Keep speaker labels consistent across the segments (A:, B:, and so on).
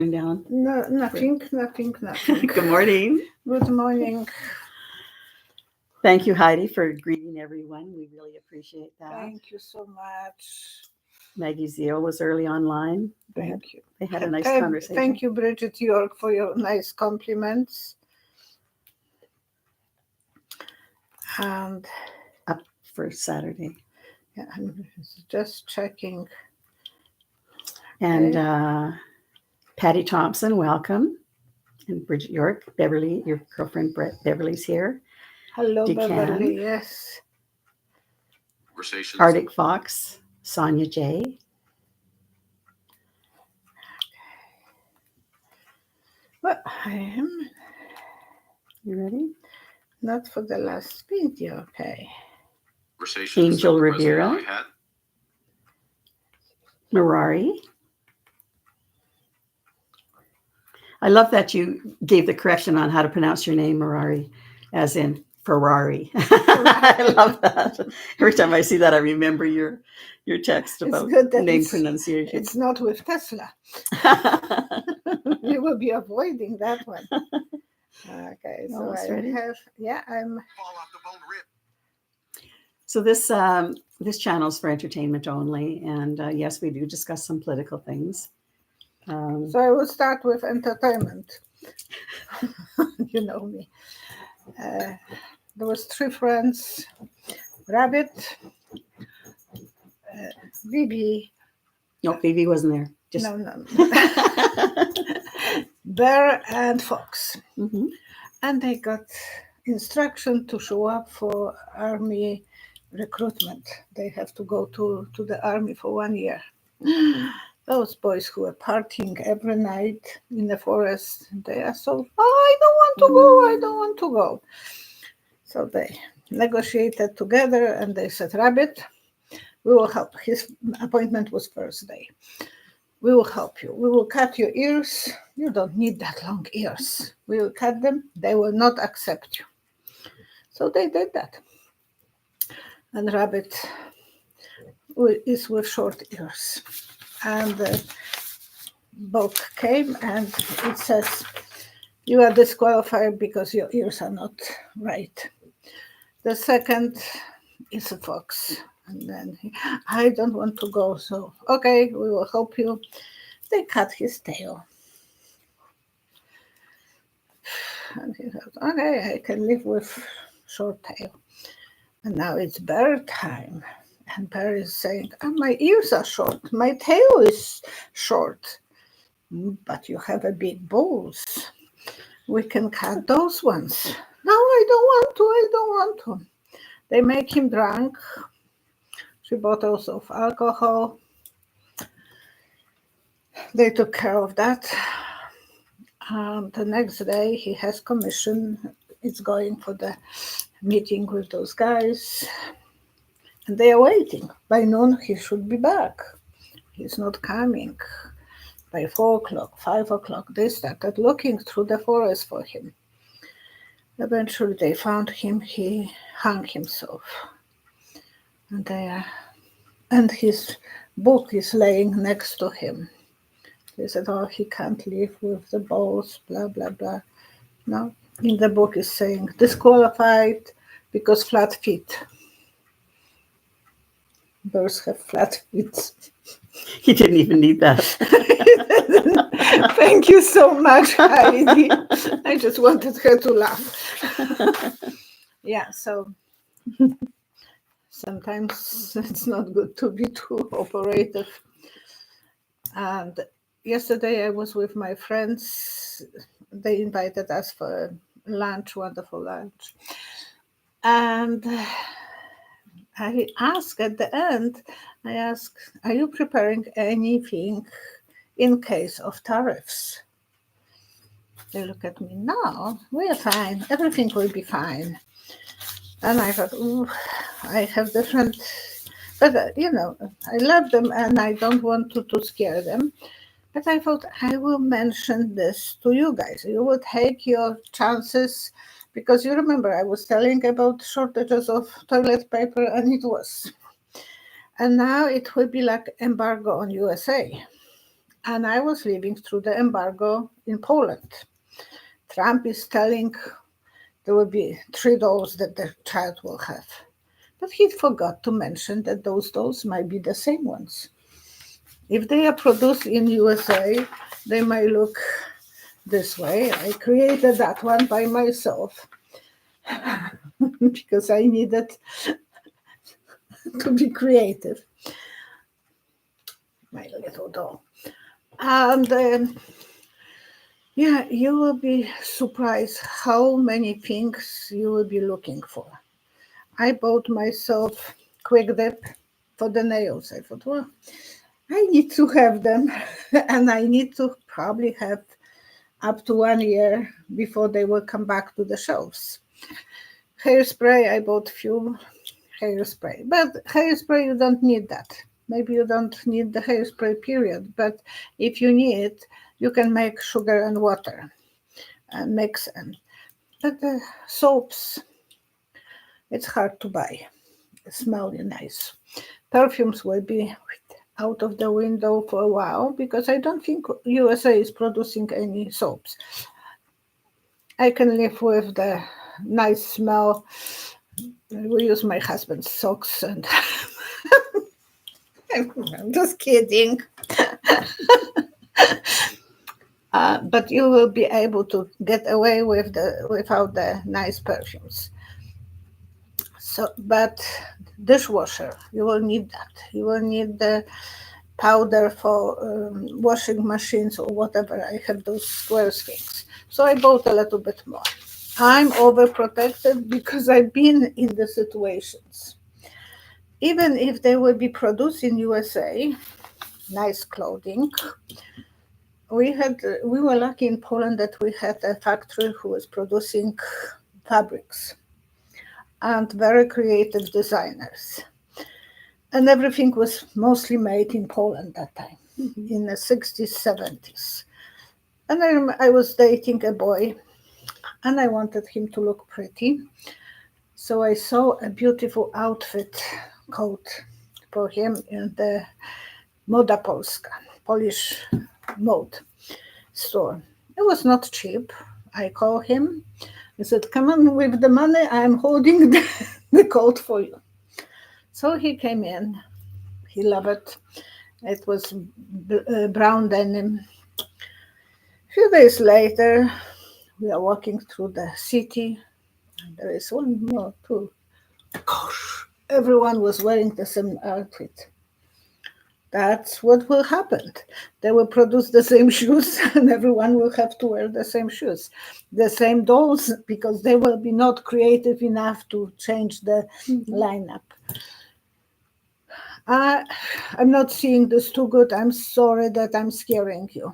A: Down.
B: No, nothing.
A: Good morning.
B: Good morning.
A: Thank you, Heidi, for greeting everyone. We really appreciate that.
B: Thank you so much.
A: Maggie Zio was early online.
B: Thank you.
A: They had a nice conversation.
B: Thank you, Bridget York, for your nice compliments. And
A: up for Saturday.
B: Yeah, I'm just checking.
A: And Patty Thompson, welcome. And Bridget York, Beverly, your girlfriend Beverly's here.
B: Hello,
A: Decan.
B: Beverly, yes.
A: Arctic Fox, Sonia J.
B: Well, I am.
A: You ready?
B: Not for the last video, okay.
A: Angel Rivera. Mirari. I love that you gave the correction on how to pronounce your name, Mirari, as in Ferrari. I love that. Every time I see that, I remember your text about name pronunciation.
B: It's not with Tesla. We will be avoiding that one. Okay, so I'm.
A: So this channel is for entertainment only, and yes, we do discuss some political things.
B: So I will start with entertainment. You know me. There was 3 friends: Rabbit, Vivi.
A: No, Vivi wasn't there.
B: Just... No. Bear and Fox.
A: Mm-hmm.
B: And they got instruction to show up for army recruitment. They have to go to the army for 1 year. Those boys who were partying every night in the forest, they are so, I don't want to go. So they negotiated together and they said, Rabbit, we will help. His appointment was Thursday. We will help you. We will cut your ears. You don't need that long ears. We will cut them. They will not accept you. So they did that. And Rabbit is with short ears. And the book came and it says, you are disqualified because your ears are not right. The second is a fox. And then I don't want to go. So, okay, we will help you. They cut his tail. And he said, okay, I can live with short tail. And now it's Bear time. And Bear is saying, my ears are short. My tail is short. But you have a big balls. We can cut those ones. No, I don't want to. They make him drunk. 3 bottles of alcohol. They took care of that. The next day he has commission. It's going for the meeting with those guys. And they are waiting. By noon he should be back. He's not coming. By 4 o'clock, 5 o'clock, they started looking through the forest for him. Eventually they found him. He hung himself. And his book is laying next to him. They said, he can't live with the balls, blah, blah, blah. No, in the book is saying, disqualified because flat feet. Bears have flat feet.
A: He didn't even need that.
B: Thank you so much, Heidi. I just wanted her to laugh. Yeah, so sometimes it's not good to be too operative. And yesterday I was with my friends. They invited us for lunch, wonderful lunch. And I asked at the end, are you preparing anything in case of tariffs? They look at me, no, we're fine. Everything will be fine. And I thought, I have different, but I love them and I don't want to scare them. But I thought I will mention this to you guys. You will take your chances because you remember I was telling about shortages of toilet paper and it was. And now it will be like embargo on USA. And I was living through the embargo in Poland. Trump is telling there will be 3 dolls that the child will have. But he forgot to mention that those dolls might be the same ones. If they are produced in USA, they might look this way. I created that one by myself because I needed to be creative. My little doll. And yeah, you will be surprised how many things you will be looking for. I bought myself quick dip for the nails. I thought, well, I need to have them and I need to probably have up to 1 year before they will come back to the shelves. Hairspray, I bought few hairspray, but hairspray, you don't need that. Maybe you don't need the hairspray period, but if you need, you can make sugar and water and mix them. But the soaps, it's hard to buy. They smell nice. Perfumes will be out of the window for a while because I don't think USA is producing any soaps. I can live with the nice smell. We use my husband's socks and I'm just kidding. But you will be able to get away with without the nice perfumes. So, but dishwasher, you will need that. You will need the powder for washing machines or whatever. I have those square things. So I bought a little bit more. I'm overprotected because I've been in the situations. Even if they will be produced in USA, nice clothing. We were lucky in Poland that we had a factory who was producing fabrics and very creative designers. And everything was mostly made in Poland that time, in the 60s, 70s. And I was dating a boy, and I wanted him to look pretty. So I saw a beautiful outfit coat for him in the Moda Polska, Polish mode store. It was not cheap. I called him. I said, come on with the money. I'm holding the coat for you. So he came in. He loved it. It was brown denim. A few days later, we are walking through the city. There is one more, two. Gosh, everyone was wearing the same outfit. That's what will happen. They will produce the same shoes and everyone will have to wear the same shoes. The same dolls because they will be not creative enough to change the lineup. I'm not seeing this too good. I'm sorry that I'm scaring you.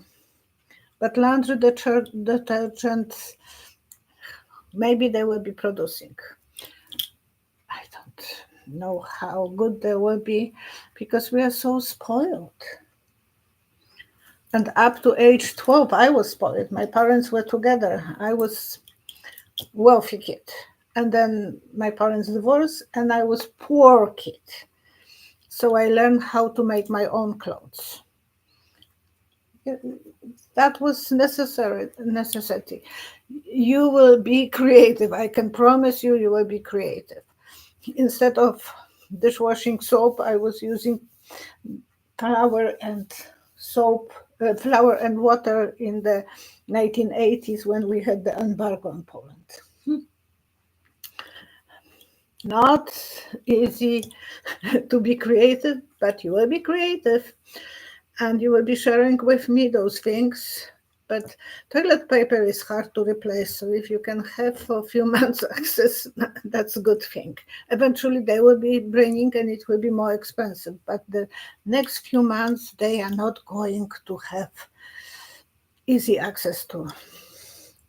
B: But laundry detergent, maybe they will be producing. I don't know how good they will be because we are so spoiled. And up to age 12, I was spoiled. My parents were together. I was wealthy kid. And then my parents divorced and I was poor kid. So I learned how to make my own clothes. That was necessity. You will be creative. I can promise you, you will be creative. Instead of dishwashing soap, I was using flour and water in the 1980s when we had the embargo in Poland. Not easy to be creative, but you will be creative and you will be sharing with me those things. But toilet paper is hard to replace, so if you can have for a few months access, that's a good thing. Eventually they will be bringing and it will be more expensive, but the next few months they are not going to have easy access to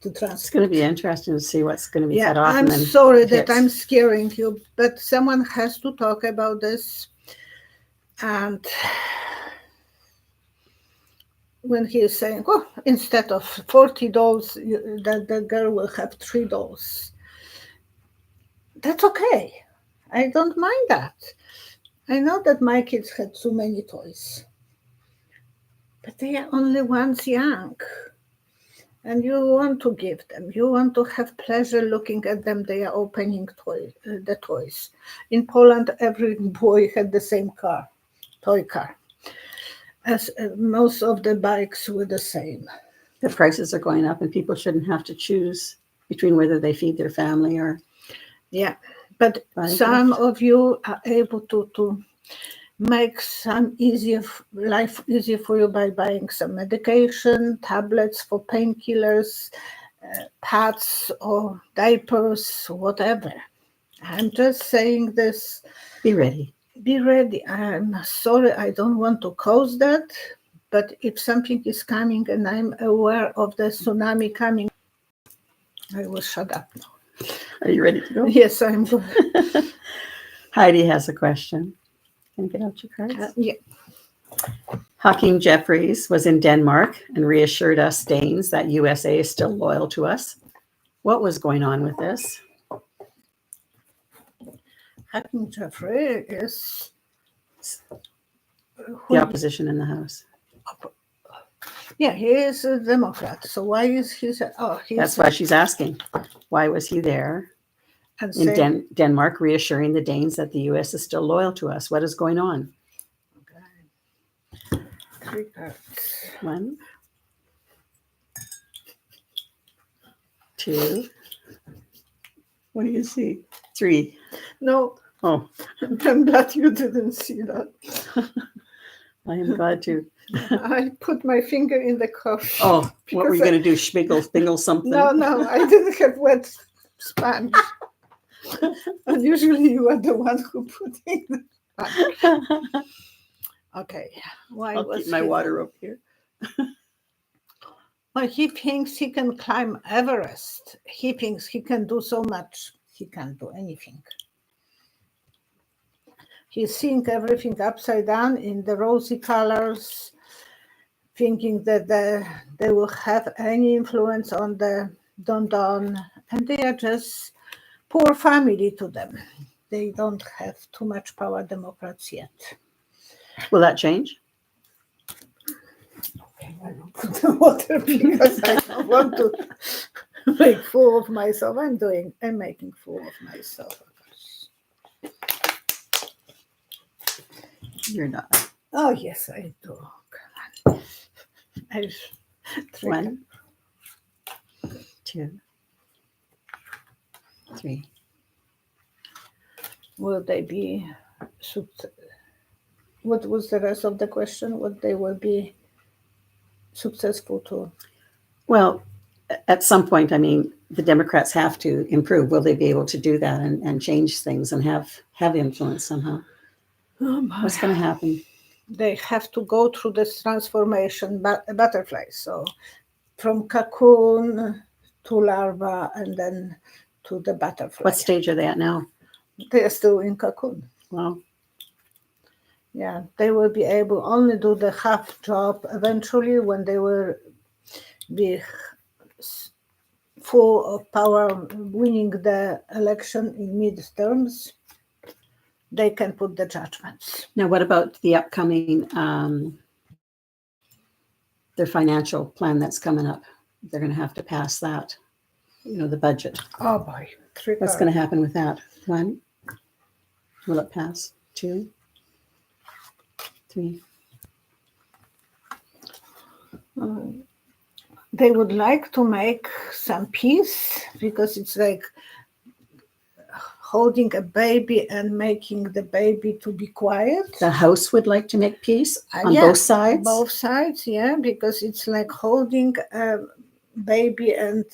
B: transport.
A: It's going to be interesting to see what's going to be cut off.
B: I'm sorry that I'm scaring you, but someone has to talk about this. And when he is saying, well, instead of 40 dolls, the girl will have 3 dolls. That's okay. I don't mind that. I know that my kids had too many toys. But they are only once young. And you want to give them. You want to have pleasure looking at them. They are opening the toys. In Poland, every boy had the same car, toy car. As most of the bikes were the same.
A: The prices are going up and people shouldn't have to choose between whether they feed their family or.
B: Yeah, but
A: buy
B: some
A: gift.
B: of you are able to make some life easier for you by buying some medication, tablets for painkillers, pads or diapers, whatever. I'm just saying this.
A: Be ready.
B: Be ready. I'm sorry, I don't want to cause that, but if something is coming and I'm aware of the tsunami coming, I will shut up now.
A: Are you ready to go?
B: Yes, I'm good.
A: Heidi has a question. Can you get out your cards?
B: Yeah.
A: Hakeem Jeffries was in Denmark and reassured us Danes that USA is still loyal to us. What was going on with this?
B: Hakeem Jeffrey is
A: The opposition in the House.
B: Yeah, he is a Democrat. So why is he?
A: That's why she's asking. Why was he there in Denmark reassuring the Danes that the US is still loyal to us? What is going on?
B: Okay. 3 cards.
A: 1, 2. What do you see? 3.
B: No.
A: Oh.
B: I'm glad you didn't see that.
A: I am glad to.
B: I put my finger in the coffee.
A: Oh, what were you going to do? Spingle something?
B: No, I didn't have wet sponge. And usually you are the one who put in the sponge. Okay. Why
A: I'll keep my water up here.
B: Well, he thinks he can climb Everest. He thinks he can do so much. He can't do anything. He's seeing everything upside down in the rosy colors, thinking that they will have any influence on the DonDon, and they are just poor family to them. They don't have too much power, Democrats, yet.
A: Will that change?
B: Okay, I will put the water because I don't want to make fool of myself. I'm making fool of myself.
A: You're not.
B: Oh, yes, I do. Come on.
A: 1, 2, 3.
B: Will they be? What was the rest of the question? What they will be successful to?
A: Well, at some point, I mean, the Democrats have to improve. Will they be able to do that and change things and have influence somehow? What's going to happen?
B: They have to go through this transformation, butterfly. So from cocoon to larva and then to the butterfly.
A: What stage are they at now?
B: They are still in cocoon.
A: Wow.
B: Yeah, they will be able only do the half job eventually when they will be full of power, winning the election in midterms. They can put the judgments.
A: Now, what about the upcoming, their financial plan that's coming up? They're going to have to pass that, the budget.
B: Oh boy.
A: What's going to happen with that? 1, will it pass? 2, 3.
B: They would like to make some peace because it's like holding a baby and making the baby to be quiet.
A: The House would like to make peace on both sides?
B: Both sides, yeah, because it's like holding a baby and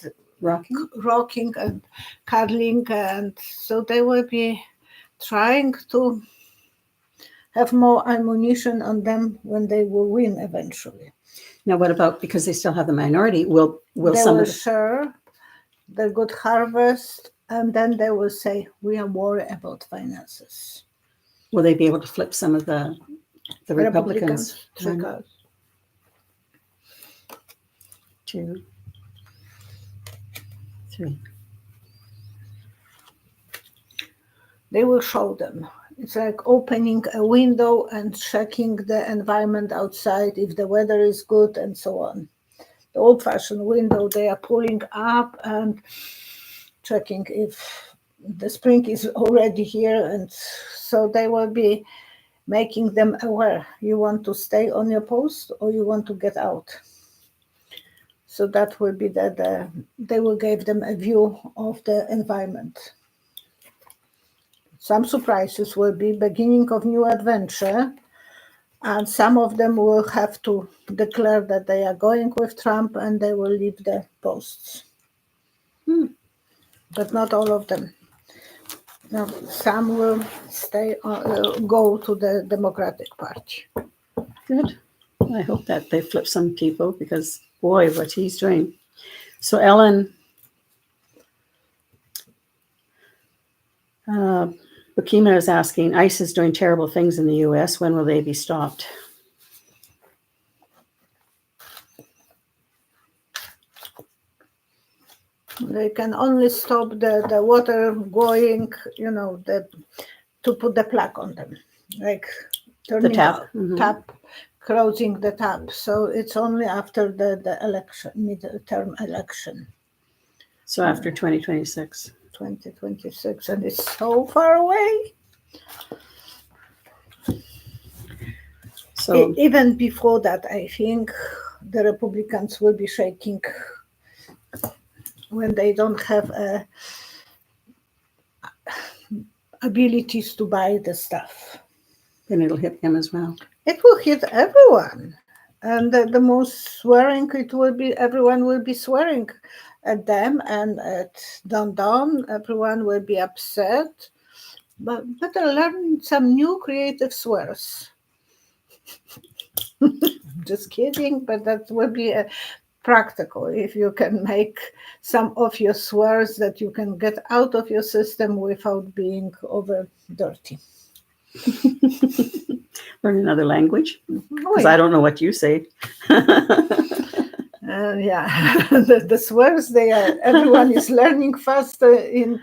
B: rocking and cuddling. And so they will be trying to have more ammunition on them when they will win eventually.
A: Now, what about, because they still have the minority, will some of
B: share the good harvest, and then they will say, we are worried about finances.
A: Will they be able to flip some of the Republicans?
B: 1,
A: 2, 3.
B: They will show them It's like opening a window and checking the environment outside, if the weather is good and so on. The old-fashioned window, they are pulling up and checking if the spring is already here, and so they will be making them aware. You want to stay on your post or you want to get out. So that will be they will give them a view of the environment. Some surprises will be beginning of new adventure, and some of them will have to declare that they are going with Trump and they will leave the posts. But not all of them. No, some will stay, go to the Democratic Party.
A: Good. I hope that they flip some people, because boy, what he's doing. So Ellen Bukima is asking, ICE is doing terrible things in the U.S. When will they be stopped?
B: They can only stop the water going, to put the plug on them, like turning
A: The tap.
B: tap, closing the tap. So it's only after the election, midterm election,
A: So after 2026.
B: 2026, and it's so far away.
A: So
B: Even before that, I think the Republicans will be shaking when they don't have abilities to buy the stuff.
A: then it'll hit him as well.
B: It will hit everyone. And the most swearing, everyone will be swearing at them and at DonDon. Everyone will be upset. But better learn some new creative swears. Just kidding, but that will be practical. If you can make some of your swears that you can get out of your system without being over dirty.
A: Learn another language, because
B: yeah.
A: I don't know what you say.
B: Yeah, the swears everyone is learning faster.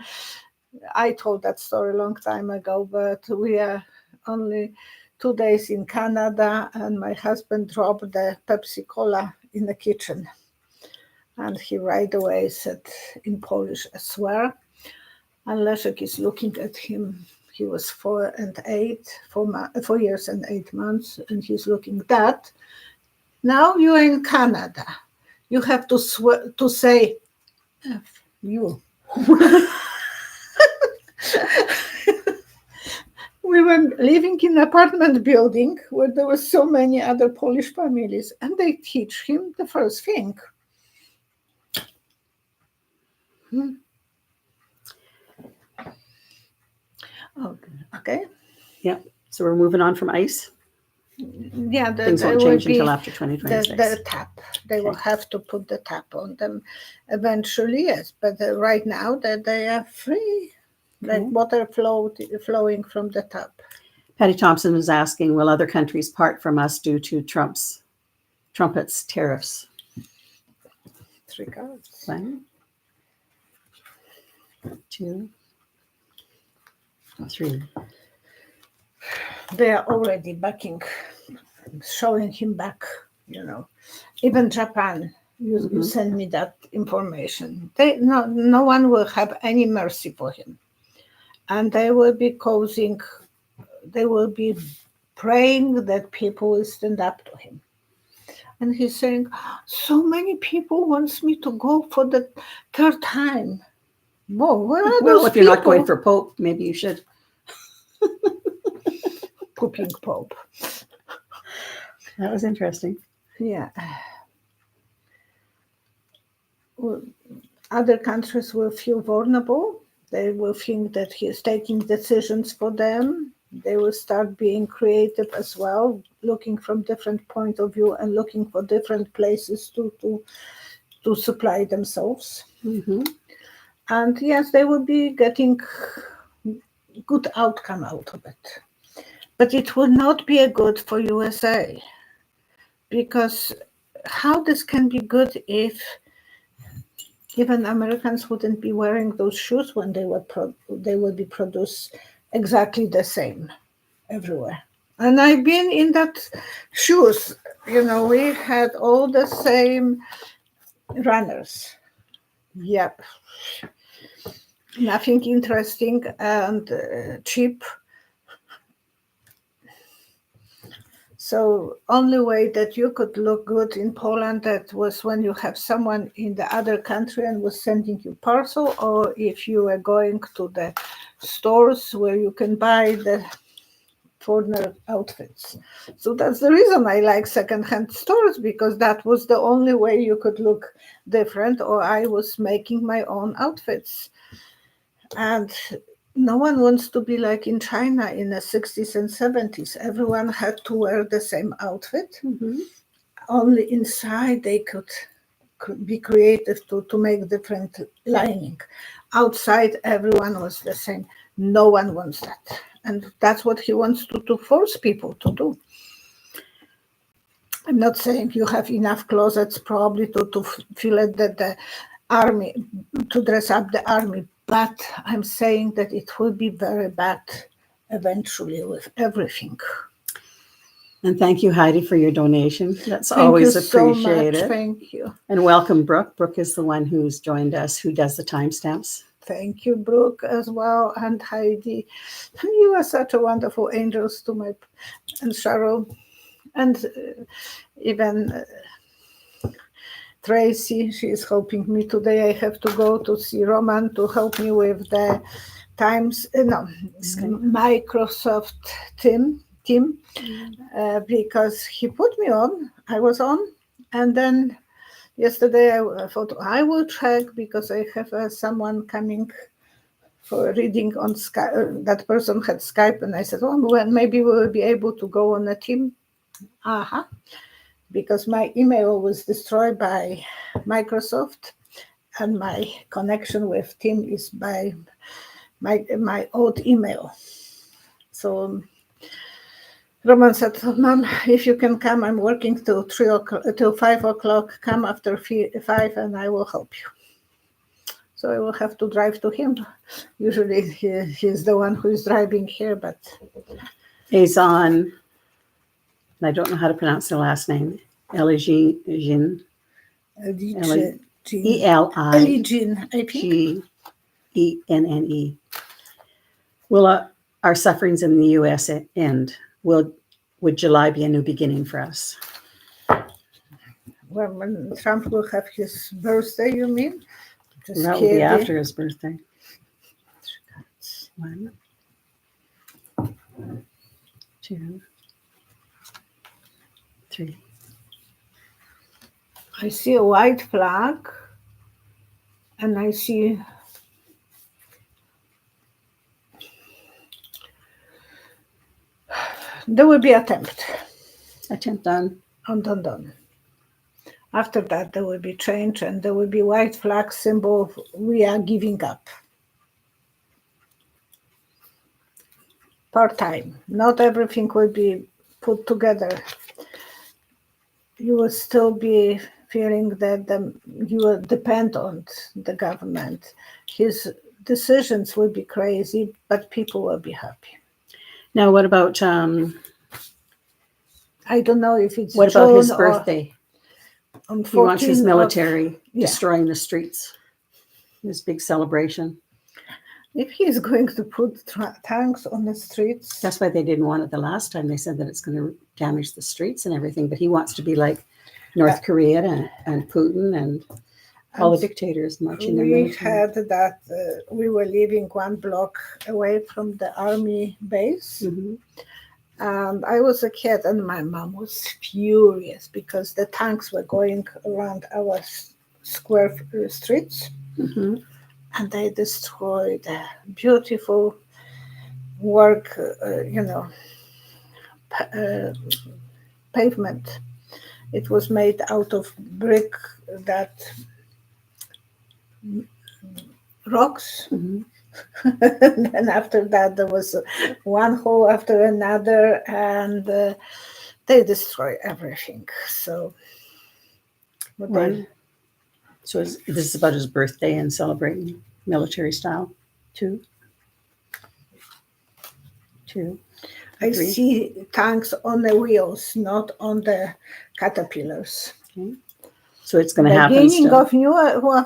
B: I told that story a long time ago, but we are only 2 days in Canada, and my husband dropped the Pepsi Cola in the kitchen, and he right away said in Polish a swear, and Leszek is looking at him. He was 4 years and 8 months, and he's looking, Dad, now you're in Canada. You have to say, F you. We were living in an apartment building where there were so many other Polish families, and they teach him the first thing. Okay.
A: Yeah. So we're moving on from ICE.
B: Yeah,
A: Things won't change until after 2026.
B: The tap. They will have to put the tap on them eventually, yes. But right now that they are free, like water flowing from the tap.
A: Patty Thompson is asking, will other countries part from us due to Trump's tariffs?
B: 3 cards.
A: 1, 2, 3.
B: They are already showing him back, Even Japan, you send me that information. No one will have any mercy for him. And they will be praying that people will stand up to him. And he's saying, so many people wants me to go for the 3rd time. Whoa, where are those
A: if you're not going for Pope, maybe you should.
B: Pooping Pope.
A: That was interesting.
B: Yeah. Well, other countries will feel vulnerable. They will think that he is taking decisions for them. They will start being creative as well, looking from different point of view and looking for different places to supply themselves.
A: Mm-hmm.
B: And yes, they will be getting good outcome out of it. But it will not be a good for USA, because how this can be good if even Americans wouldn't be wearing those shoes when they will be produced exactly the same everywhere. And I've been in that shoes. We had all the same runners. Yep. Nothing interesting and cheap. So only way that you could look good in Poland, that was when you have someone in the other country and was sending you parcel, or if you were going to the stores where you can buy the foreigner outfits. So that's the reason I like secondhand stores, because that was the only way you could look different, or I was making my own outfits. And no one wants to be like in China in the 60s and 70s. Everyone had to wear the same outfit.
A: Mhm.
B: Only inside they could be creative to make different lining. Outside, everyone was the same. No one wants that. And that's what he wants to force people to do. I'm not saying you have enough closets probably to fill it the army, to dress up the army, but I'm saying that it will be very bad eventually with everything.
A: And thank you, Heidi, for your donation. That's
B: Thank
A: always
B: you so
A: appreciated.
B: much. Thank you.
A: And welcome, Brooke. Brooke is the one who's joined us, who does the timestamps.
B: Thank you, Brooke, as well, and Heidi. You are such a wonderful angels to my, and Cheryl, and even Tracy. She is helping me today. I have to go to see Roman to help me with the Microsoft team, because he put me on. I was on, and then yesterday I thought I will check, because I have someone coming for reading on Skype. That person had Skype, and I said, oh, well, maybe we will be able to go on a team. Because my email was destroyed by Microsoft, and my connection with Team is by my old email. So Roman said, Mom, if you can come, I'm working till 5 o'clock. Come after 5 and I will help you. So I will have to drive to him. Usually he's the one who is driving here, but
A: He's on, I don't know how to pronounce the last name, Eligene. E-L-I-G-E-N-N-E. Will our sufferings in the U.S. end? Would July be a new beginning for us?
B: Well, when Trump will have his birthday, you mean?
A: That will be after his birthday. 1, 2, 3.
B: I see a white flag, and I see there will be attempt
A: on
B: DonDon's. After that, there will be change, and there will be white flag symbol. We are giving up. Part-time. Not everything will be put together. You will still be feeling that you will depend on the government. His decisions will be crazy, but people will be happy.
A: Now, what about
B: I don't know if it's
A: what about his birthday? He wants his military destroying the streets. This big celebration.
B: If he's going to put tanks on the streets.
A: That's why they didn't want it the last time. They said that it's going to damage the streets and everything. But he wants to be like North Korea and Putin and all the dictators marching their military.
B: We had that we were living 1 block away from the army base.
A: Mm-hmm.
B: And I was a kid, and my mom was furious because the tanks were going around our square streets.
A: Mm-hmm.
B: And they destroyed beautiful work, pavement. It was made out of brick, that rocks.
A: Mm-hmm.
B: And then after that, there was one hole after another, and they destroy everything. So,
A: So this is about his birthday and celebrating military style, too. 2,
B: I
A: 3.
B: see tanks on the wheels, not on the caterpillars.
A: Okay. So it's going to happen
B: Beginning
A: still.
B: of new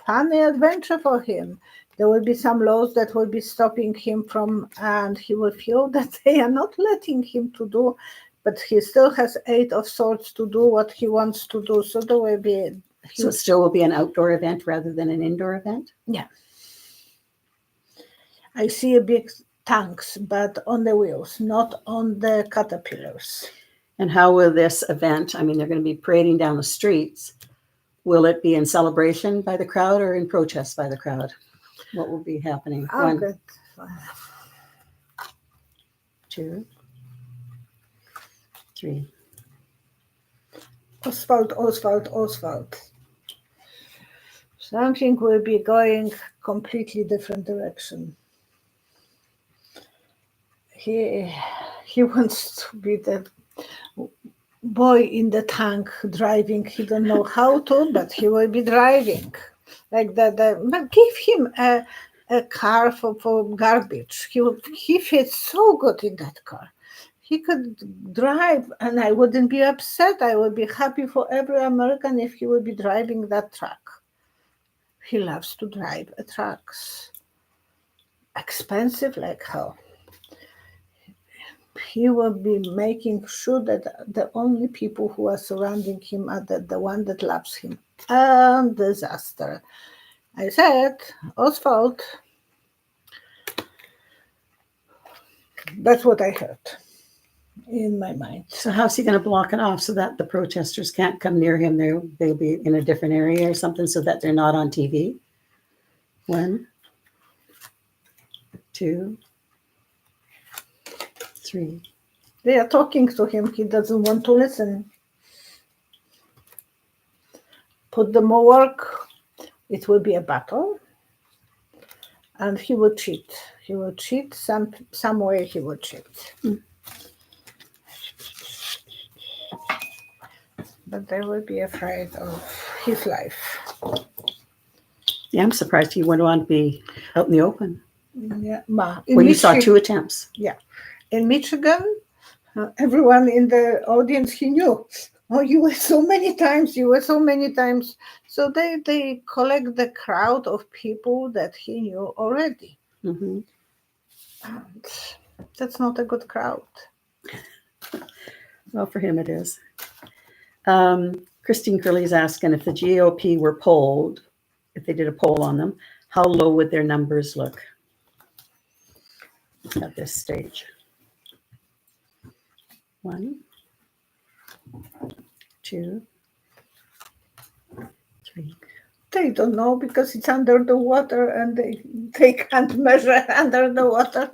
B: funny adventure for him. There will be some laws that will be stopping him from, and he will feel that they are not letting him to do, but he still has 8 of swords to do what he wants to do. So there will be.
A: So it still will be an outdoor event rather than an indoor event?
B: Yeah. I see a big tanks, but on the wheels, not on the caterpillars.
A: And how will this event, I mean, they're going to be parading down the streets. Will it be in celebration by the crowd or in protest by the crowd? What will be happening?
B: Oh,
A: 1,
B: good.
A: 2, 3.
B: Oswald. Something will be going completely different direction. He wants to be the boy in the tank driving. He don't know how to, but he will be driving. Like that. But give him a car for garbage. He fits so good in that car. He could drive, and I wouldn't be upset. I would be happy for every American if he would be driving that truck. He loves to drive trucks. Expensive like hell. He will be making sure that the only people who are surrounding him are the one that loves him. Disaster. I said, Oswald. That's what I heard in my mind.
A: So how's he going to block it off so that the protesters can't come near him? They'll be in a different area or something so that they're not on TV? 1, 2, 3.
B: They are talking to him. He doesn't want to listen. Put them more work. It will be a battle. And he will cheat. He will cheat some way. He will cheat. But they will be afraid of his life.
A: Yeah, I'm surprised he went on to be out in the open.
B: Yeah,
A: Well, you saw 2 attempts.
B: Yeah, in Michigan, everyone in the audience he knew. Oh, you were so many times. So they collect the crowd of people that he knew already.
A: Mm-hmm.
B: And that's not a good crowd.
A: Well, for him it is. Christine Curley's asking if the GOP were polled, if they did a poll on them, how low would their numbers look at this stage? 1, 2, 3.
B: They don't know because it's under the water and they can't measure under the water.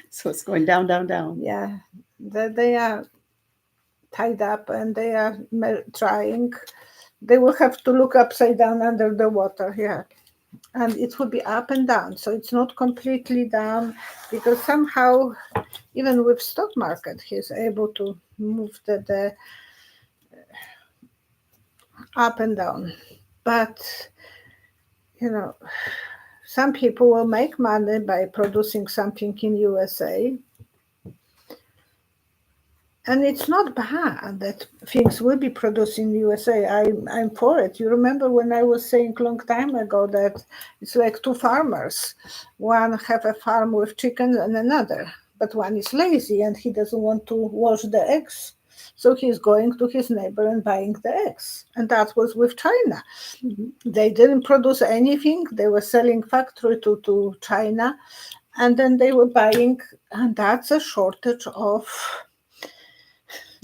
A: So it's going down, down, down.
B: Yeah, they are tied up and they are trying. They will have to look upside down under the water, yeah. And it will be up and down. So it's not completely down because somehow, even with stock market, he's able to move the up and down. But, some people will make money by producing something in USA. And it's not bad that things will be produced in USA. I'm for it. You remember when I was saying a long time ago that it's like 2 farmers. One have a farm with chickens and another. But one is lazy and he doesn't want to wash the eggs. So he's going to his neighbor and buying the eggs. And that was with China. Mm-hmm. They didn't produce anything. They were selling factory to China. And then they were buying. And that's a shortage of...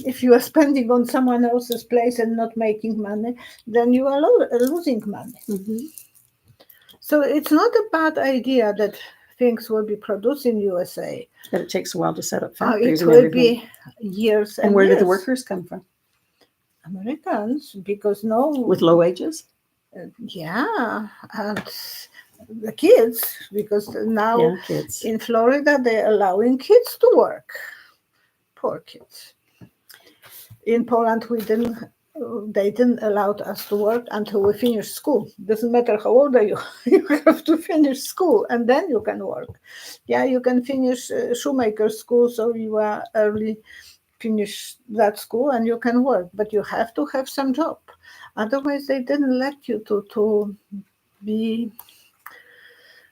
B: If you are spending on someone else's place and not making money, then you are losing money. Mm-hmm. So it's not a bad idea that things will be produced in USA.
A: But it takes a while to set up factories.
B: It will be years and
A: where
B: years.
A: do the workers come from?
B: Americans, because
A: with low wages?
B: Yeah, and the kids, because now
A: kids.
B: In Florida they're allowing kids to work. Poor kids. In Poland, we didn't they didn't allow us to work until we finish school. Doesn't matter how old are you, you have to finish school and then you can work. Yeah, you can finish shoemaker school, so you are early, finish that school and you can work, but you have to have some job. Otherwise, they didn't let you to be.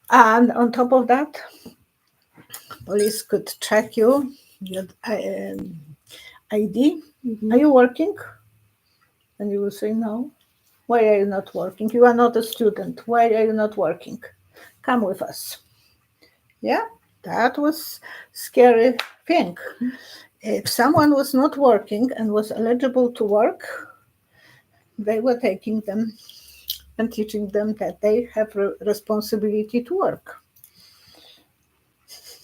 B: And on top of that, police could check you, your ID. Are you working? And you will say no. Why are you not working? You are not a student. Why are you not working? Come with us. Yeah, that was scary thing. If someone was not working and was eligible to work, they were taking them and teaching them that they have a responsibility to work.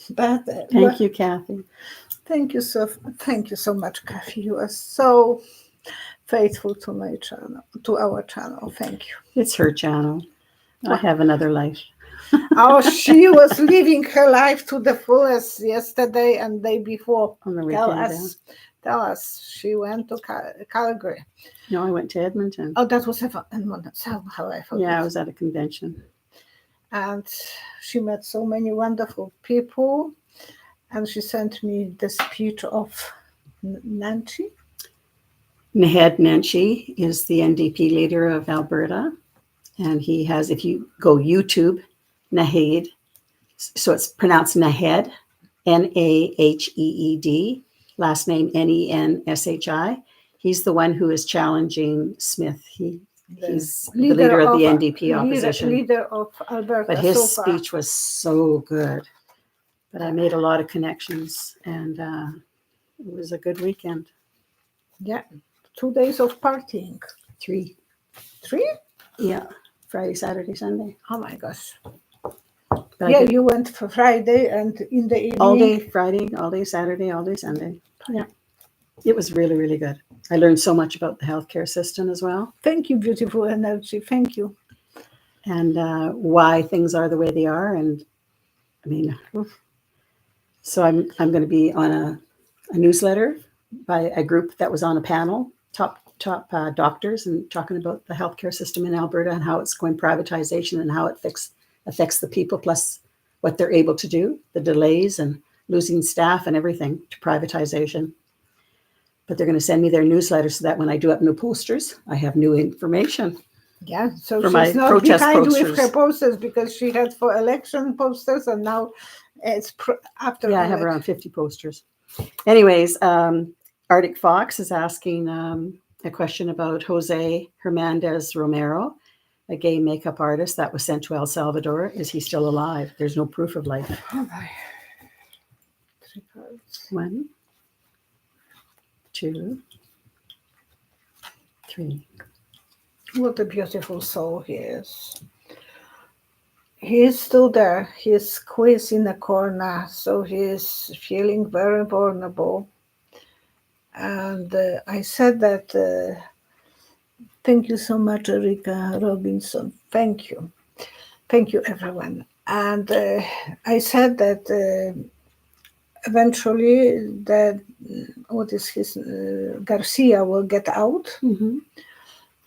B: But
A: Thank you, Kathy.
B: thank you so much, Kathy. You are so faithful to my channel, to our channel. Thank you.
A: It's her channel. I have another life.
B: Oh, she was living her life to the fullest yesterday and day before.
A: On the weekend.
B: Tell us. She went to Calgary.
A: No, I went to Edmonton.
B: Oh, that was Edmonton. Somehow I forgot.
A: Yeah, I was at a convention.
B: And she met so many wonderful people. And she sent me the speech of Nancy.
A: Naheed Nenshi is the NDP leader of Alberta. And he has, if you go YouTube, Naheed, so it's pronounced Naheed, Naheed, last name Nenshi. He's the one who is challenging Smith. He's the leader of the NDP opposition.
B: Leader of Alberta.
A: But his speech was so good. But I made a lot of connections, and it was a good weekend.
B: Yeah, 2 days of partying.
A: 3.
B: 3?
A: Yeah, Friday, Saturday, Sunday.
B: Oh my gosh.
A: But
B: yeah, you went for Friday and in the evening.
A: All day Friday, all day Saturday, all day Sunday. Yeah, it was really, really good. I learned so much about the healthcare system as well.
B: Thank you, beautiful energy. Thank you.
A: And why things are the way they are. And I mean, so I'm going to be on a newsletter by a group that was on a panel, top doctors, and talking about the healthcare system in Alberta and how it's going privatization and how it affects the people, plus what they're able to do, the delays and losing staff and everything to privatization. But they're going to send me their newsletter so that when I do up new posters, I have new information.
B: Yeah, so
A: for
B: she's not behind with her posters because she had for election posters and now it's after.
A: Yeah, I have around 50 posters. Anyways, Arctic Fox is asking a question about Jose Hernandez Romero, a gay makeup artist that was sent to El Salvador. Is he still alive? There's no proof of life.
B: Oh my.
A: 1, 2, 3.
B: What a beautiful soul he is. He is still there. He is squeezed in a corner, so he is feeling very vulnerable. And I said that, thank you so much, Erika Robinson. Thank you. Thank you, everyone. And I said that eventually Garcia will get out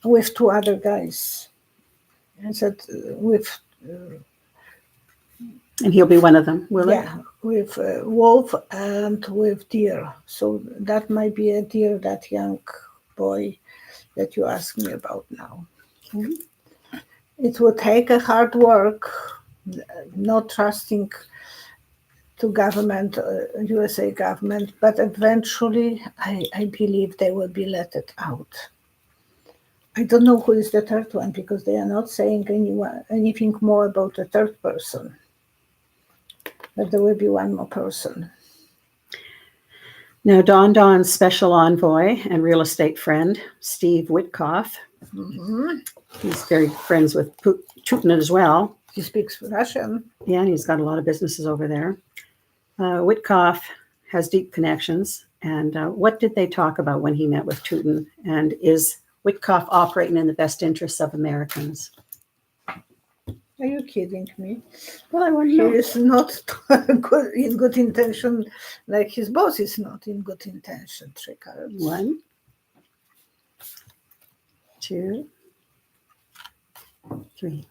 B: with 2 other guys. I said
A: and he'll be one of them, will it?
B: Yeah, with wolf and with deer. So that might be a deer, that young boy that you asked me about now. Okay. It will take a hard work, not trusting to government, USA government, but eventually I believe they will be let out. I don't know who is the third one because they are not saying anything more about the third person. But there will be one more person. Now,
A: DonDon's special envoy and real estate friend, Steve Witkoff, he's very friends with Putin as well.
B: He speaks Russian.
A: Yeah, and he's got a lot of businesses over there. Witkoff has deep connections. And what did they talk about when he met with Putin? And is Witkoff operating in the best interests of Americans?
B: Are you kidding me?
A: Well, I want to
B: He
A: know.
B: is not in good intention, like his boss is not in good intention.
A: 1, 2, 3.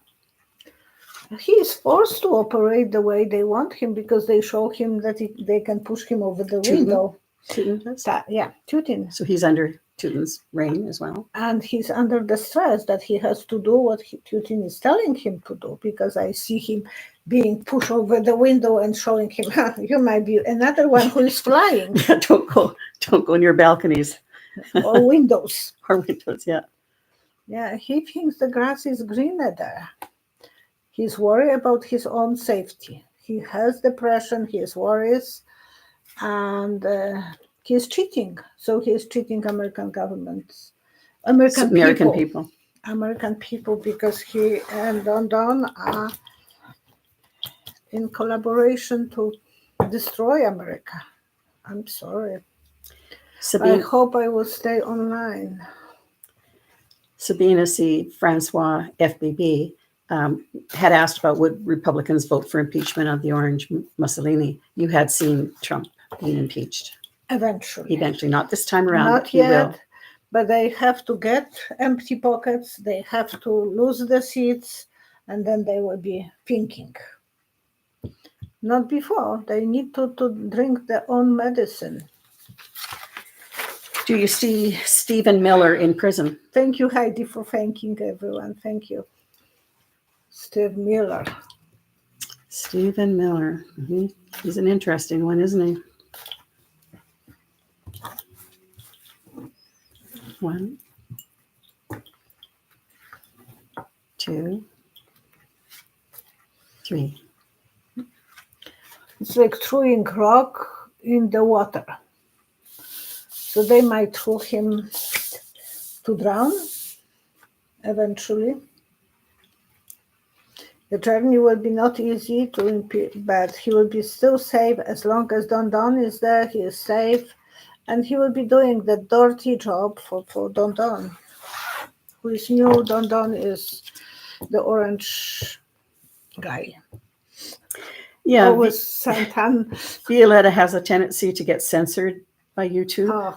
B: He is forced to operate the way they want him because they show him that they can push him over the window.
A: Tootin does?
B: Yeah, Tootin.
A: So he's under Tootin's reign as well.
B: And he's under the stress that he has to do what Tootin is telling him to do, because I see him being pushed over the window and showing him, you might be another one who is flying.
A: Yeah, don't go near balconies
B: Or windows.
A: or windows. Yeah.
B: Yeah, he thinks the grass is greener there. He's worried about his own safety. He has depression, he has worries, and he's cheating. So he's cheating American governments, American people. American people, because he and DonDon are in collaboration to destroy America. I'm sorry. I hope I will stay online.
A: Sabina C. Francois FBB had asked about would Republicans vote for impeachment of the Orange Mussolini. You had seen Trump being impeached. Eventually, not this time around.
B: Not yet, but they have to get empty pockets. They have to lose the seats, and then they will be thinking. Not before. They need to drink their own medicine.
A: Do you see Stephen Miller in prison?
B: Thank you, Heidi, for thanking everyone. Thank you. Steve Miller.
A: Stephen Miller. He's an interesting one, isn't he? 1, 2, 3.
B: It's like throwing rock in the water. So they might throw him to drown eventually. The journey will be not easy but he will be still safe as long as DonDon is there. He is safe, and he will be doing the dirty job for DonDon. Who is new? DonDon is the orange guy.
A: Yeah,
B: always Santan.
A: Violetta has a tendency to get censored by YouTube,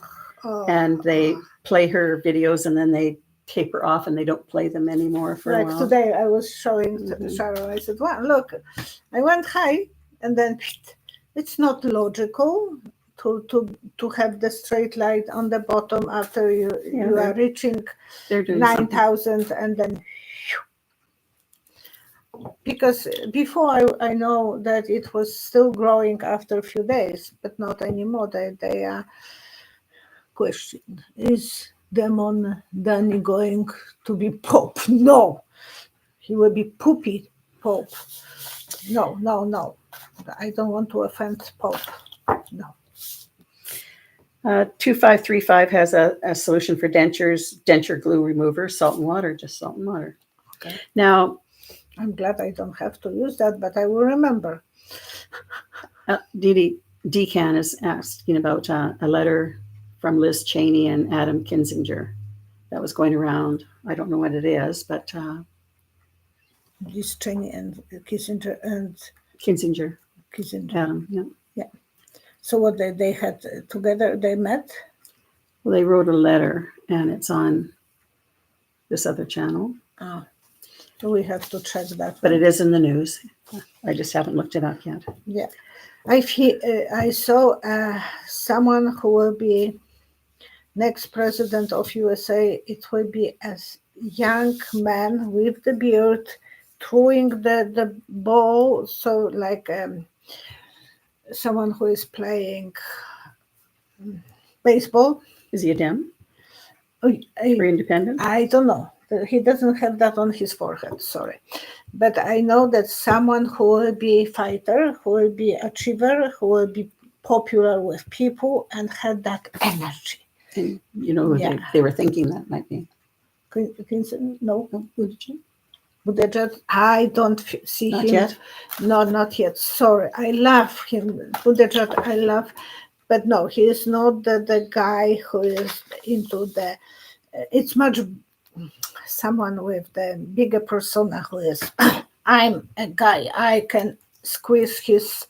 A: and they play her videos and then they tape her off and they don't play them anymore for a while.
B: Today I was showing Sharon. I said, "Wow, look, I went high, and then it's not logical to have the straight light on the bottom after you are reaching 9,000 and then." Because before I know that it was still growing after a few days, but not anymore. They are questioning, is Demon Danny going to be Pope? No. He will be Poopy Pope. No. I don't want to offend Pope. No.
A: 2535 has a solution for dentures, denture glue remover, salt and water, just salt and water.
B: Okay.
A: Now,
B: I'm glad I don't have to use that, but I will remember.
A: Didi Decan is asking about a letter from Liz Cheney and Adam Kinzinger that was going around. I don't know what it is, but
B: Liz Cheney and Kissinger and
A: Kinzinger. Adam,
B: yeah. So what they had together? They met.
A: Well, they wrote a letter, and it's on this other channel.
B: So we have to check that.
A: But it is in the news. I just haven't looked it up yet.
B: Yeah. I saw someone who will be next president of USA. It will be a young man with the beard throwing the ball. So like someone who is playing baseball.
A: Is he a Dem?
B: Or
A: independent?
B: I don't know. He doesn't have that on his forehead, sorry. But I know that someone who will be a fighter, who will be achiever, who will be popular with people and had that energy.
A: And they were thinking that might be.
B: No.
A: Buttigieg?
B: I don't see
A: not
B: him.
A: Yet?
B: No, not yet. Sorry. I love him. Buttigieg, I love. But no, he is not the guy who is into the... It's much... someone with the bigger persona who is, I'm a guy, I can squeeze his,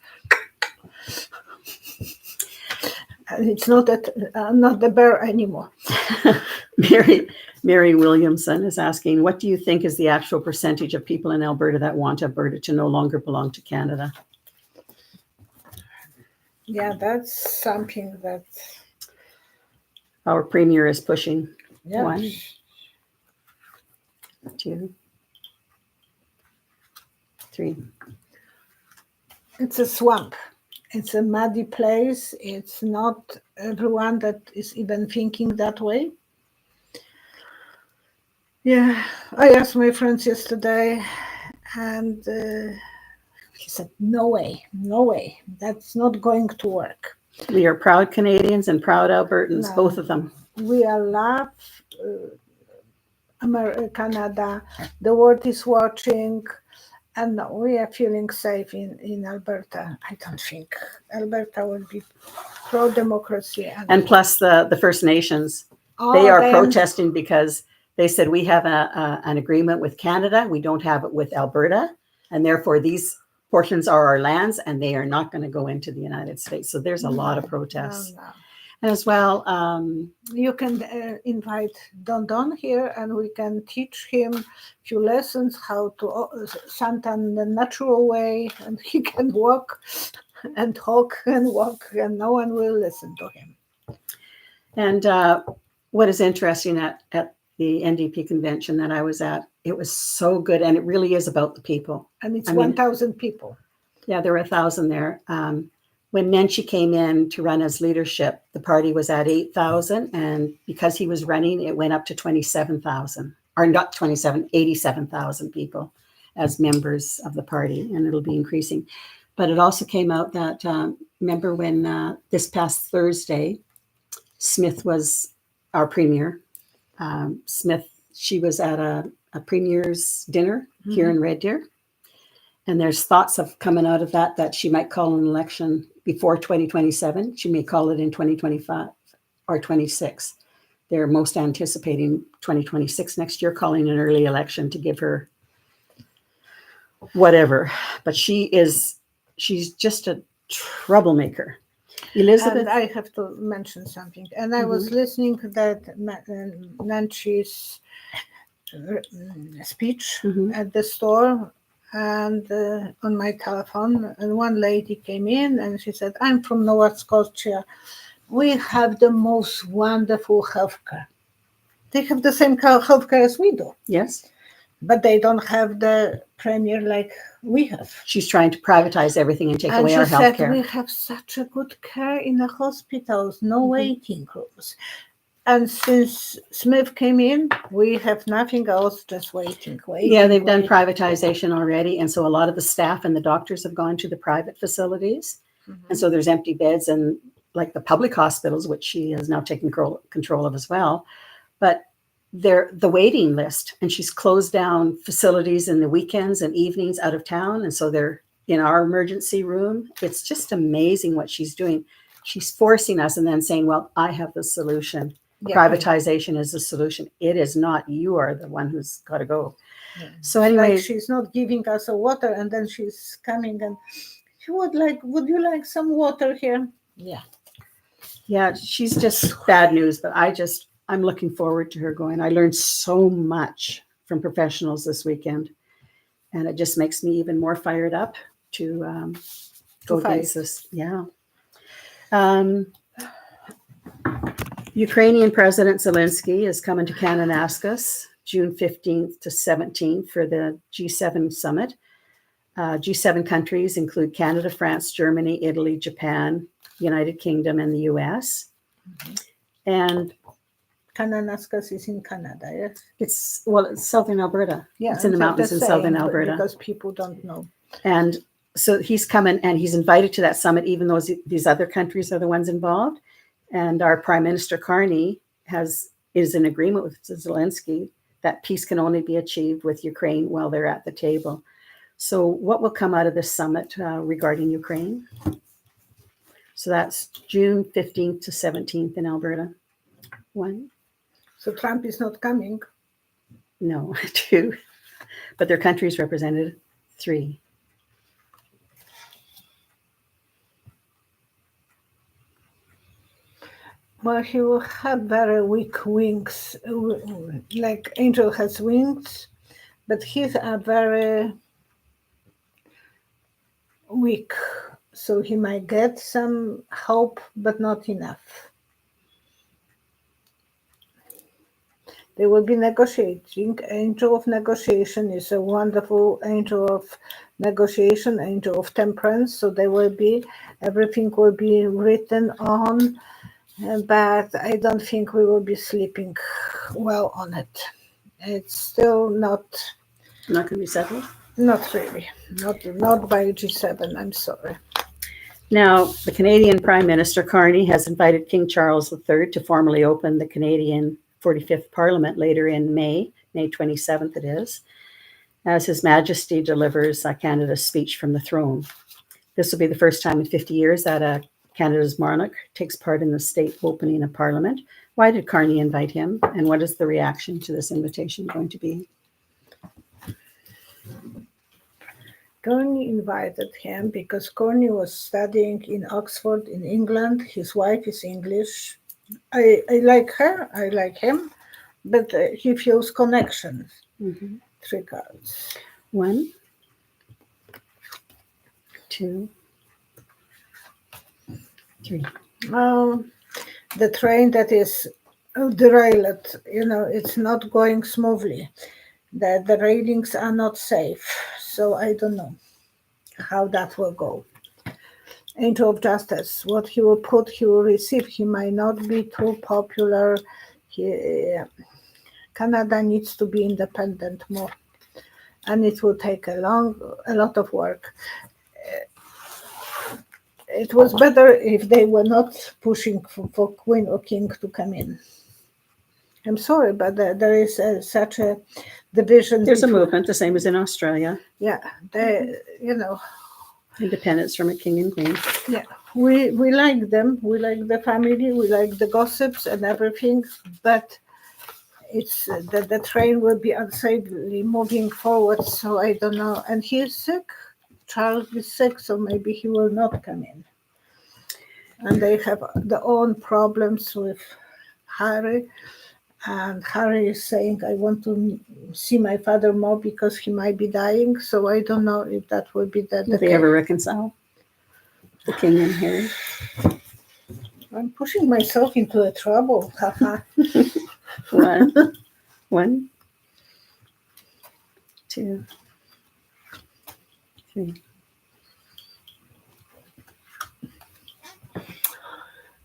B: it's not the bear anymore.
A: Mary Williamson is asking, what do you think is the actual percentage of people in Alberta that want Alberta to no longer belong to Canada?
B: Yeah, that's something that,
A: Our premier is pushing.
B: yeah.
A: 1, 2, 3.
B: It's a swamp. It's a muddy place. It's not everyone that is even thinking that way. Yeah, I asked my friends yesterday, and he said, no way, that's not going to work.
A: We are proud Canadians and proud Albertans,
B: No.
A: both of them.
B: We are love Canada, the world is watching, and we are feeling safe in Alberta. I don't think Alberta will be pro-democracy.
A: And plus the First Nations, they are protesting because they said we have an agreement with Canada. We don't have it with Alberta. And therefore these portions are our lands and they are not going to go into the United States. So there's a lot of protests.
B: No.
A: And as well,
B: you can invite Don here and we can teach him a few lessons how to chant in the natural way, and he can walk and talk and walk and no one will listen to him.
A: And what is interesting at the NDP convention that I was at, it was so good. And it really is about the people.
B: And it's 1,000 people.
A: Yeah, there were 1,000 there. When Nenshi came in to run as leadership, the party was at 8,000. And because he was running, it went up to 27,000, or not 27, 87,000 people as members of the party. And it'll be increasing. But it also came out that, remember when this past Thursday, Smith was our premier. Smith, she was at a premier's dinner here in Red Deer. And there's thoughts of coming out of that she might call an election before 2027. She may call it in 2025 or 26. They're most anticipating 2026 next year, calling an early election to give her whatever. But she's just a troublemaker. Elizabeth?
B: And I have to mention something. And I was listening to that Nancy's speech at the store and on my telephone. And one lady came in and she said, I'm from Nova Scotia. We have the most wonderful healthcare. They have the same healthcare as we do.
A: Yes.
B: But they don't have the premier like we have.
A: She's trying to privatize everything and take away our health care.
B: We have such a good care in the hospitals, no waiting rooms. And since Smith came in, we have nothing else, just waiting.
A: Yeah, they've done privatization already. And so a lot of the staff and the doctors have gone to the private facilities. And so there's empty beds and like the public hospitals, which she has now taken control of as well. But they're the waiting list, and she's closed down facilities in the weekends and evenings out of town. And so they're in our emergency room. It's just amazing what she's doing. She's forcing us and then saying, well, I have the solution. Yeah, privatization is the solution. It is not. You are the one who's got to go. Yeah. So anyway,
B: like she's not giving us a water, and then she's coming and she would you like some water here?
A: Yeah, she's just bad news, but I'm looking forward to her going. I learned so much from professionals this weekend, and it just makes me even more fired up to go against this. Yeah. Ukrainian President Zelensky is coming to Kananaskis June 15th to 17th for the G7 summit. G7 countries include Canada, France, Germany, Italy, Japan, United Kingdom, and the US. And
B: Kananaskis is in Canada, yes?
A: It's southern Alberta.
B: Yeah,
A: it's in the mountains in southern Alberta.
B: Because people don't know.
A: And so he's coming and he's invited to that summit, even though these other countries are the ones involved. And our Prime Minister Carney is in agreement with Zelensky that peace can only be achieved with Ukraine while they're at the table. So what will come out of this summit regarding Ukraine? So that's June 15th to 17th in Alberta. 1.
B: So Trump is not coming?
A: No, 2. But their countries represented 3.
B: Well, he had very weak wings, like angel has wings, but his are very weak. So he might get some hope, but not enough. They will be negotiating. Angel of negotiation is a wonderful angel of negotiation, angel of temperance. So they will be, everything will be written on, but I don't think we will be sleeping well on it. It's still not
A: Not going to be settled.
B: Not really. Not by G7, I'm sorry.
A: Now, the Canadian Prime Minister Carney has invited King Charles III to formally open the Canadian 45th Parliament later in May 27th it is, as His Majesty delivers Canada's speech from the throne. This will be the first time in 50 years that Canada's monarch takes part in the state opening of Parliament. Why did Carney invite him, and what is the reaction to this invitation going to be?
B: Carney invited him because Carney was studying in Oxford in England. His wife is English. I like her, I like him, but he feels connection.
A: Mm-hmm.
B: 3 cards.
A: 1, 2, 3.
B: The train that is derailed, it's not going smoothly. The railings are not safe, so I don't know how that will go. Angel of Justice, what he will put, he will receive. He might not be too popular. Canada needs to be independent more, and it will take a lot of work. It was better if they were not pushing for Queen or King to come in. I'm sorry, but there is such a division.
A: There's a movement, the same as in Australia.
B: Yeah,
A: Independence from a king and queen.
B: Yeah, we like them. We like the family. We like the gossips and everything. But it's the train will be unsafely moving forward. So I don't know. And he is sick. Charles is sick, so maybe he will not come in. And they have their own problems with Harry. And Harry is saying, I want to see my father more because he might be dying. So I don't know if that will be the
A: Will they ever reconcile? The king and Harry?
B: I'm pushing myself into a trouble.
A: One, 2, 3.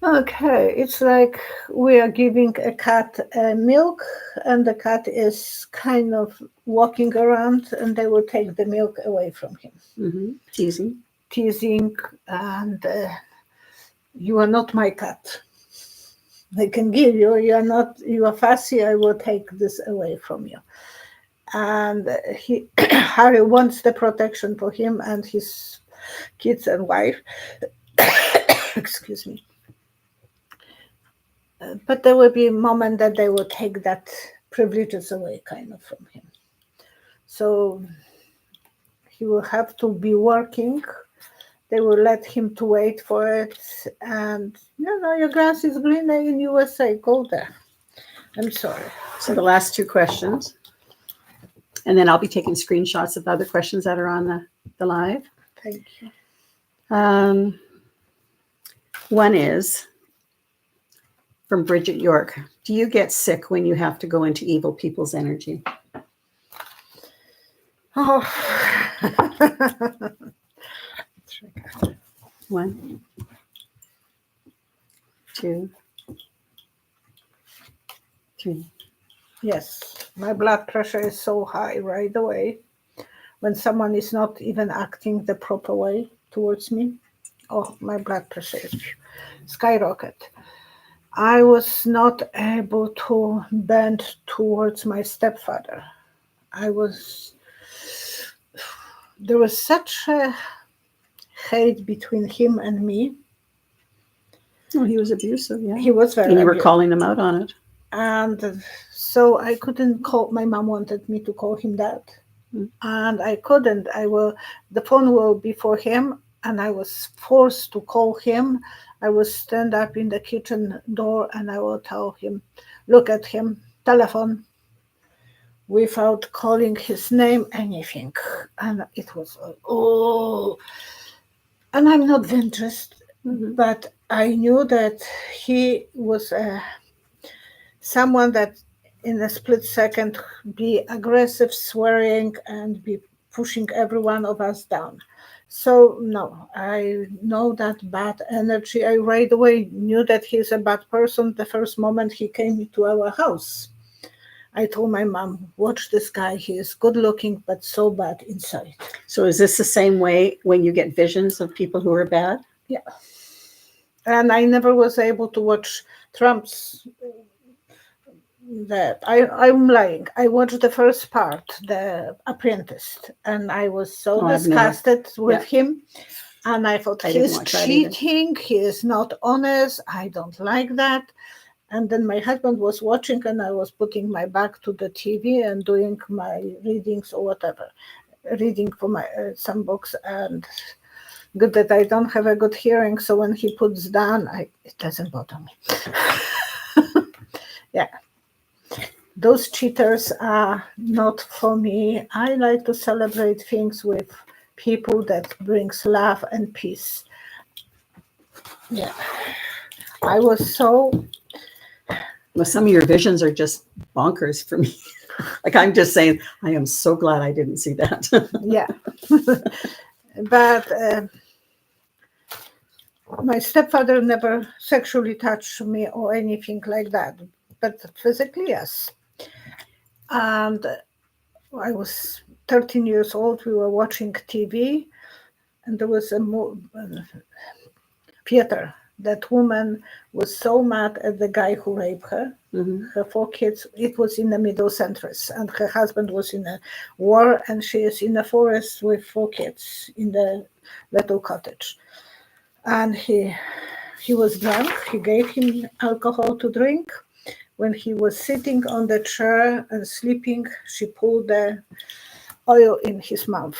B: Okay, it's like we are giving a cat milk, and the cat is kind of walking around, and they will take the milk away from him.
A: Mm-hmm. Teasing,
B: and you are not my cat. I can give you. You are fussy. I will take this away from you. And Harry wants the protection for him and his kids and wife. Excuse me. But there will be a moment that they will take that privileges away kind of from him. So he will have to be working. They will let him to wait for it. And, your grass is greener in USA. Go there. I'm sorry.
A: So the last 2 questions. And then I'll be taking screenshots of other questions that are on the live.
B: Thank you.
A: One is from Bridget York. Do you get sick when you have to go into evil people's energy?
B: Oh.
A: 1, 2, 3.
B: Yes, my blood pressure is so high right away when someone is not even acting the proper way towards me. Oh, my blood pressure is skyrocket. I was not able to bend towards my stepfather. There was such a hate between him and me.
A: Oh, he was abusive, yeah.
B: He was very
A: And you were
B: abusive.
A: calling him out on it.
B: And so I couldn't call. My mom wanted me to call him dad, and I couldn't. The phone will be for him, and I was forced to call him. I would stand up in the kitchen door and I would tell him, look at him, telephone, without calling his name, anything. And it was, oh, and I'm not venturous, but I knew that he was someone that in a split second be aggressive, swearing, and be pushing every one of us down. So no, I know that bad energy. I right away knew that he's a bad person the first moment he came to our house. I told my mom, watch this guy. He is good looking, but so bad inside.
A: So is this the same way when you get visions of people who are bad?
B: Yeah. And I never was able to watch Trump's that I'm lying. I watched the first part, The Apprentice, and I was so disgusted with him. And I thought he's cheating, he is not honest, I don't like that. And then my husband was watching and I was putting my back to the TV and doing my readings or whatever. Reading for my some books, and good that I don't have a good hearing, so when he puts down, it doesn't bother me. Yeah. Those cheaters are not for me. I like to celebrate things with people that brings love and peace. Yeah. I was so...
A: Well, some of your visions are just bonkers for me. Like, I'm just saying, I am so glad I didn't see that.
B: Yeah. But my stepfather never sexually touched me or anything like that. But physically, yes. And I was 13 years old. We were watching TV, and there was a theater. That woman was so mad at the guy who raped her. Her 4 kids. It was in the middle centuries, and her husband was in a war, and she is in the forest with 4 kids in the little cottage. And he was drunk. He gave him alcohol to drink. When he was sitting on the chair and sleeping, she pulled the oil in his mouth.